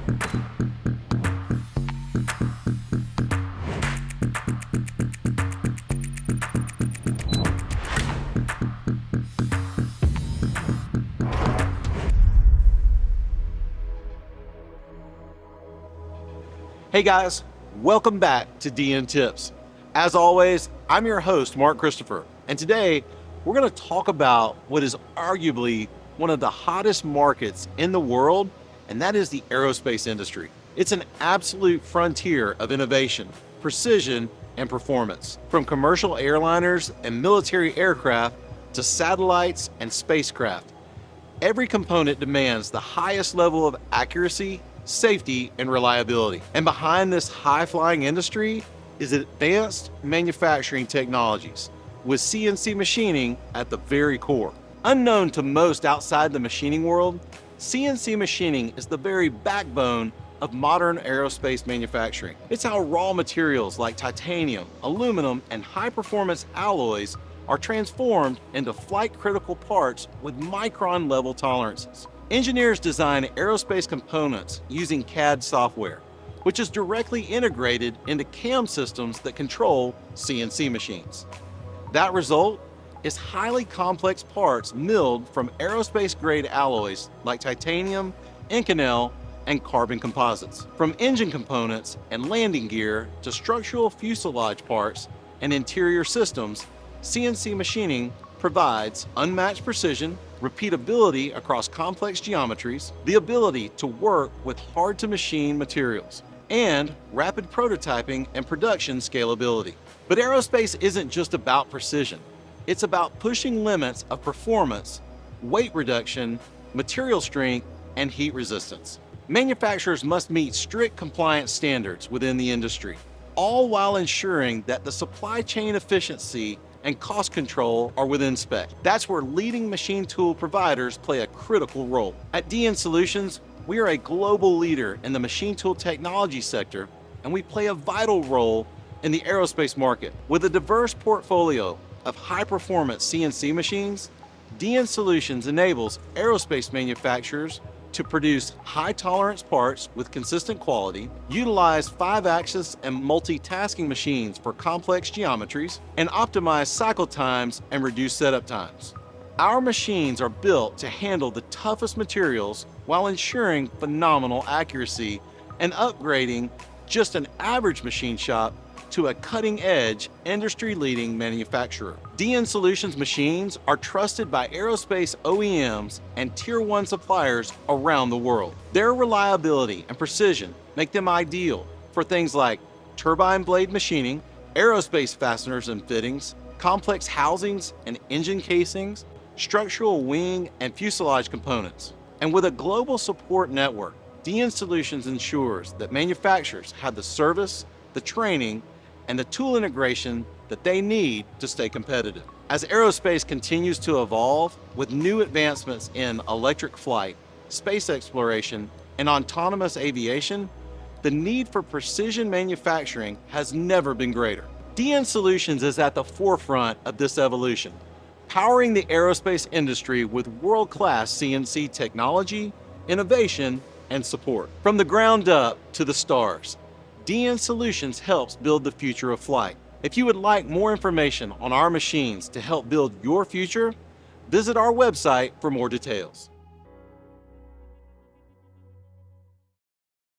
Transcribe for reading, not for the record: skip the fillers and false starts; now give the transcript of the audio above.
Hey guys, welcome back to DN Tips. As always, I'm your host, Mark Christopher, and today we're going to talk about what is arguably one of the hottest markets in the world, and that is the aerospace industry. It's an absolute frontier of innovation, precision, and performance. From commercial airliners and military aircraft to satellites and spacecraft, every component demands the highest level of accuracy, safety, and reliability. And behind this high-flying industry is advanced manufacturing technologies, with CNC machining at the very core. Unknown to most outside the machining world, CNC machining is the very backbone of modern aerospace manufacturing. It's how raw materials like titanium, aluminum, and high-performance alloys are transformed into flight-critical parts with micron-level tolerances. Engineers design aerospace components using CAD software, which is directly integrated into CAM systems that control CNC machines. That result is highly complex parts milled from aerospace-grade alloys like titanium, Inconel, and carbon composites. From engine components and landing gear to structural fuselage parts and interior systems, CNC machining provides unmatched precision, repeatability across complex geometries, the ability to work with hard-to-machine materials, and rapid prototyping and production scalability. But aerospace isn't just about precision. It's about pushing limits of performance, weight reduction, material strength, and heat resistance. Manufacturers must meet strict compliance standards within the industry, all while ensuring that the supply chain efficiency and cost control are within spec. That's where leading machine tool providers play a critical role. At DN Solutions, we are a global leader in the machine tool technology sector, and we play a vital role in the aerospace market. With a diverse portfolio of high-performance CNC machines, DN Solutions enables aerospace manufacturers to produce high-tolerance parts with consistent quality, utilize 5-axis and multitasking machines for complex geometries, and optimize cycle times and reduce setup times. Our machines are built to handle the toughest materials while ensuring phenomenal accuracy and upgrading just an average machine shop to a cutting-edge, industry-leading manufacturer. DN Solutions machines are trusted by aerospace OEMs and Tier 1 suppliers around the world. Their reliability and precision make them ideal for things like turbine blade machining, aerospace fasteners and fittings, complex housings and engine casings, structural wing and fuselage components. And with a global support network, DN Solutions ensures that manufacturers have the service, the training, and the tool integration that they need to stay competitive. As aerospace continues to evolve with new advancements in electric flight, space exploration, and autonomous aviation, the need for precision manufacturing has never been greater. DN Solutions is at the forefront of this evolution, powering the aerospace industry with world-class CNC technology, innovation, and support. From the ground up to the stars, DN Solutions helps build the future of flight. If you would like more information on our machines to help build your future, visit our website for more details.